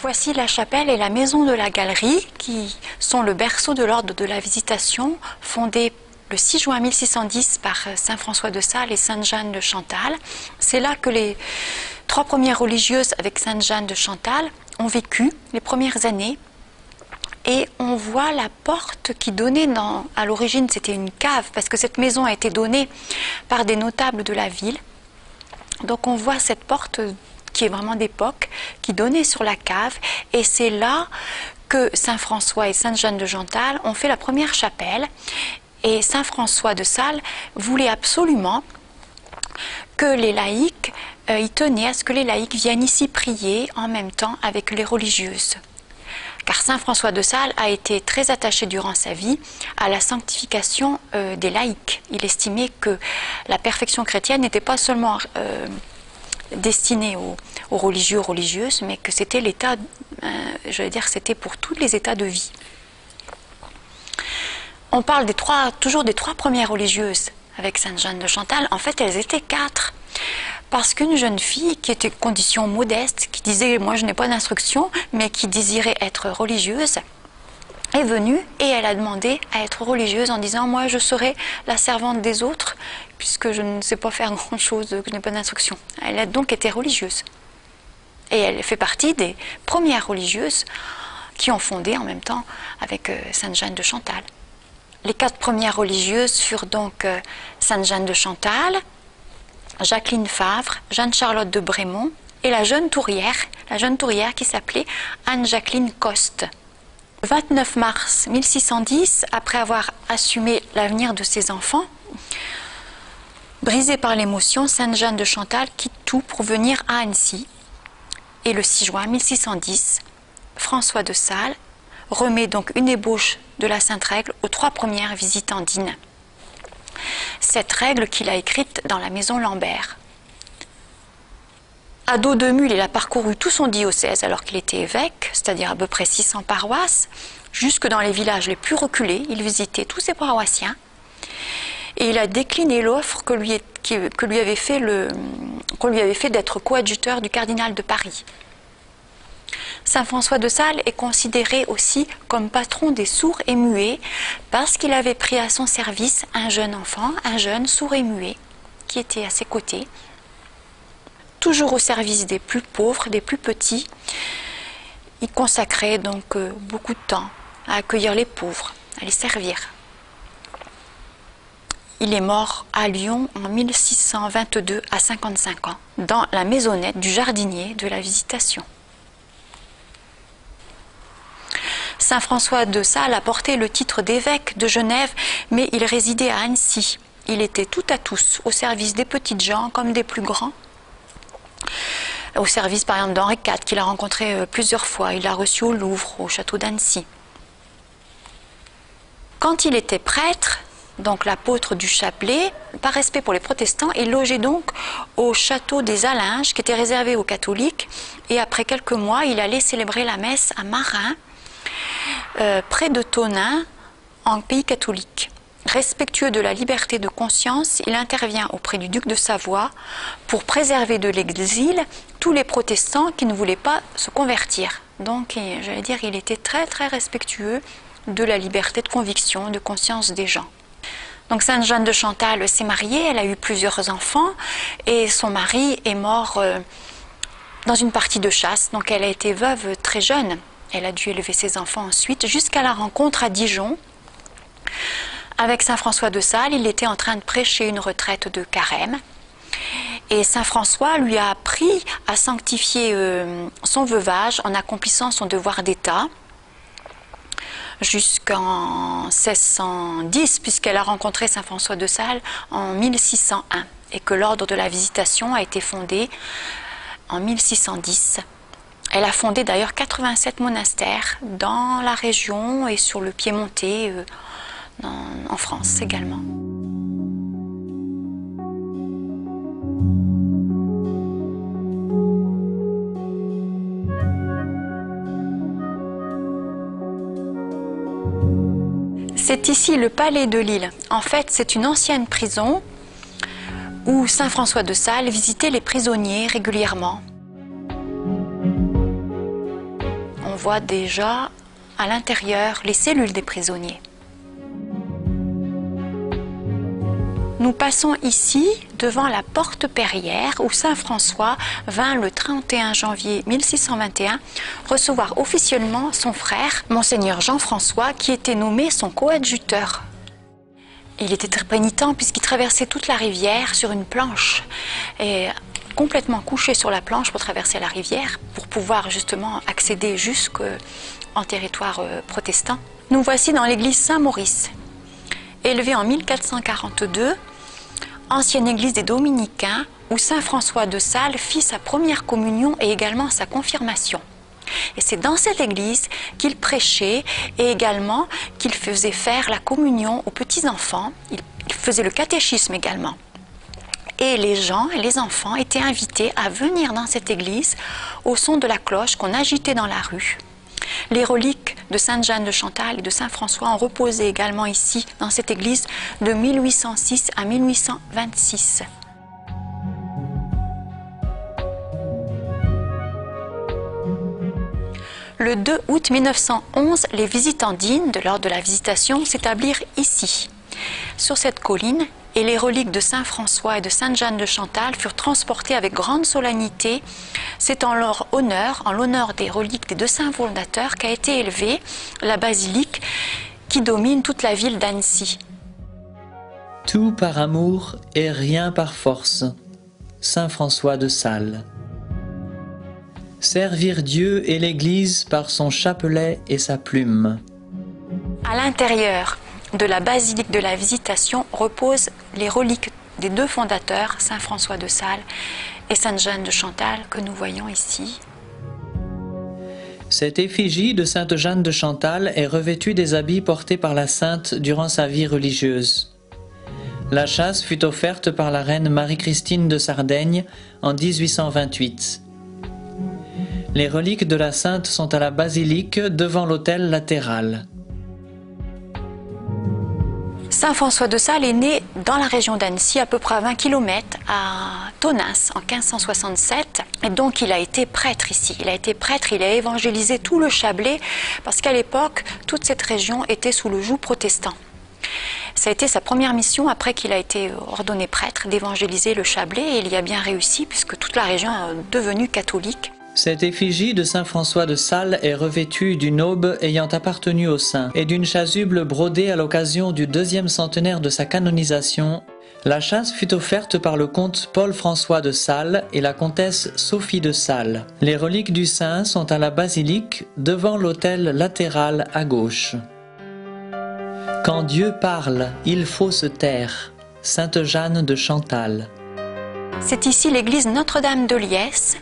Voici la chapelle et la maison de la galerie qui sont le berceau de l'ordre de la Visitation, fondé le 6 juin 1610 par saint François de Sales et sainte Jeanne de Chantal. C'est là que les 3 premières religieuses avec sainte Jeanne de Chantal ont vécu les premières années. Et on voit la porte qui donnait à l'origine, c'était une cave, parce que cette maison a été donnée par des notables de la ville. Donc on voit cette porte qui est vraiment d'époque, qui donnait sur la cave, et c'est là que saint François et sainte Jeanne de Chantal ont fait la première chapelle, et saint François de Sales voulait absolument que les laïcs, il tenait à ce que les laïcs viennent ici prier en même temps avec les religieuses. Car saint François de Sales a été très attaché durant sa vie à la sanctification des laïcs. Il estimait que la perfection chrétienne n'était pas seulement destinée aux religieux, religieuses, mais que c'était l'état, je veux dire, c'était pour tous les états de vie. On parle toujours des 3 premières religieuses avec sainte Jeanne de Chantal. En fait, elles étaient 4. Parce qu'une jeune fille qui était de condition modeste, qui disait « moi je n'ai pas d'instruction », mais qui désirait être religieuse, est venue et elle a demandé à être religieuse en disant « moi je serai la servante des autres, puisque je ne sais pas faire grand-chose, que je n'ai pas d'instruction ». Elle a donc été religieuse. Et elle fait partie des premières religieuses qui ont fondé en même temps avec sainte Jeanne de Chantal. Les 4 premières religieuses furent donc sainte Jeanne de Chantal, Jacqueline Favre, Jeanne-Charlotte de Brémond et la jeune tourière qui s'appelait Anne-Jacqueline Coste. Le 29 mars 1610, après avoir assumé l'avenir de ses enfants, brisée par l'émotion, sainte Jeanne de Chantal quitte tout pour venir à Annecy. Et le 6 juin 1610, François de Sales remet donc une ébauche de la Sainte Règle aux 3 premières visitandines. Cette règle qu'il a écrite dans la maison Lambert. À dos de mule, il a parcouru tout son diocèse alors qu'il était évêque, c'est-à-dire à peu près 600 paroisses, jusque dans les villages les plus reculés. Il visitait tous ses paroissiens et il a décliné l'offre qu'on lui avait fait d'être coadjuteur du cardinal de Paris. Saint François de Sales est considéré aussi comme patron des sourds et muets parce qu'il avait pris à son service un jeune enfant, un jeune sourd et muet, qui était à ses côtés. Toujours au service des plus pauvres, des plus petits, il consacrait donc beaucoup de temps à accueillir les pauvres, à les servir. Il est mort à Lyon en 1622 à 55 ans, dans la maisonnette du jardinier de la Visitation. Saint François de Sales a porté le titre d'évêque de Genève, mais il résidait à Annecy. Il était tout à tous, au service des petites gens comme des plus grands. Au service par exemple d'Henri IV, qu'il a rencontré plusieurs fois. Il l'a reçu au Louvre, au château d'Annecy. Quand il était prêtre, donc l'apôtre du Chapelet, par respect pour les protestants, il logeait donc au château des Allinges, qui était réservé aux catholiques. Et après quelques mois, il allait célébrer la messe à Marin, près de Tonneins, en pays catholique. Respectueux de la liberté de conscience, il intervient auprès du duc de Savoie pour préserver de l'exil tous les protestants qui ne voulaient pas se convertir. Donc, j'allais dire, il était très très respectueux de la liberté de conviction, de conscience des gens. Donc sainte Jeanne de Chantal s'est mariée, elle a eu plusieurs enfants et son mari est mort dans une partie de chasse, donc elle a été veuve très jeune. Elle a dû élever ses enfants ensuite, jusqu'à la rencontre à Dijon. Avec saint François de Sales, il était en train de prêcher une retraite de carême. Et saint François lui a appris à sanctifier son veuvage en accomplissant son devoir d'État jusqu'en 1610, puisqu'elle a rencontré saint François de Sales en 1601 et que l'ordre de la Visitation a été fondé en 1610. Elle a fondé d'ailleurs 87 monastères dans la région et sur le Piémontais, en France également. C'est ici le palais de Lille. En fait, c'est une ancienne prison où saint François de Sales visitait les prisonniers régulièrement. voit déjà à l'intérieur les cellules des prisonniers. Nous passons ici devant la porte Perrière où saint François vint le 31 janvier 1621 recevoir officiellement son frère, monseigneur Jean-François, qui était nommé son coadjuteur. Il était très pénitent puisqu'il traversait toute la rivière sur une planche et complètement couché sur la planche pour traverser la rivière pour pouvoir justement accéder jusqu'en territoire protestant. Nous voici dans l'église Saint-Maurice, élevée en 1442, ancienne église des Dominicains où saint François de Sales fit sa première communion et également sa confirmation. Et c'est dans cette église qu'il prêchait et également qu'il faisait faire la communion aux petits-enfants. Il faisait le catéchisme également. Et les gens et les enfants étaient invités à venir dans cette église au son de la cloche qu'on agitait dans la rue. Les reliques de Sainte Jeanne de Chantal et de Saint François ont reposé également ici, dans cette église, de 1806 à 1826. Le 2 août 1911, les visitandines, lors de la visitation, s'établirent ici, sur cette colline, et les reliques de Saint François et de Sainte Jeanne de Chantal furent transportées avec grande solennité. C'est en leur honneur, en l'honneur des reliques des deux saints fondateurs, qu'a été élevée la basilique qui domine toute la ville d'Annecy. Tout par amour et rien par force. Saint François de Sales. Servir Dieu et l'Église par son chapelet et sa plume. À l'intérieur de la basilique de la Visitation reposent les reliques des deux fondateurs, Saint François de Sales et Sainte Jeanne de Chantal, que nous voyons ici. Cette effigie de Sainte Jeanne de Chantal est revêtue des habits portés par la sainte durant sa vie religieuse. La châsse fut offerte par la reine Marie-Christine de Sardaigne en 1828. Les reliques de la sainte sont à la basilique devant l'autel latéral. Saint François de Sales est né dans la région d'Annecy, à peu près à 20 km, à Tonneins, en 1567. Et donc il a été prêtre ici. Il a été prêtre, il a évangélisé tout le Chablais, parce qu'à l'époque, toute cette région était sous le joug protestant. Ça a été sa première mission, après qu'il a été ordonné prêtre, d'évangéliser le Chablais, et il y a bien réussi, puisque toute la région est devenue catholique. Cette effigie de Saint François de Sales est revêtue d'une aube ayant appartenu au saint et d'une chasuble brodée à l'occasion du 2e centenaire de sa canonisation. La châsse fut offerte par le comte Paul-François de Sales et la comtesse Sophie de Sales. Les reliques du saint sont à la basilique devant l'autel latéral à gauche. Quand Dieu parle, il faut se taire. Sainte Jeanne de Chantal. C'est ici l'église Notre-Dame de Liesse,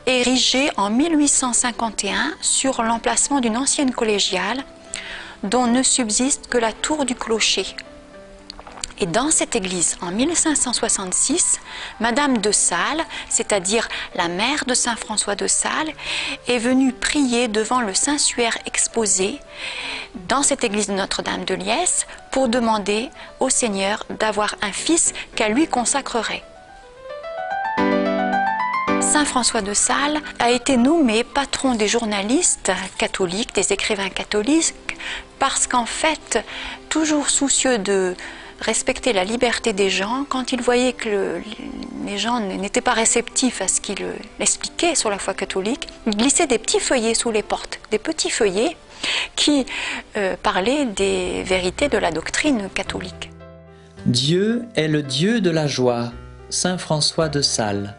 érigée en 1851 sur l'emplacement d'une ancienne collégiale dont ne subsiste que la tour du clocher. Et dans cette église, en 1566, Madame de Sales, c'est-à-dire la mère de Saint François de Sales, est venue prier devant le Saint-Suaire exposé dans cette église de Notre-Dame de Liesse pour demander au Seigneur d'avoir un fils qu'elle lui consacrerait. Saint François de Sales a été nommé patron des journalistes catholiques, des écrivains catholiques, parce qu'en fait, toujours soucieux de respecter la liberté des gens, quand il voyait que les gens n'étaient pas réceptifs à ce qu'il expliquait sur la foi catholique, il glissait des petits feuillets sous les portes, des petits feuillets qui parlaient des vérités de la doctrine catholique. Dieu est le Dieu de la joie. Saint François de Sales.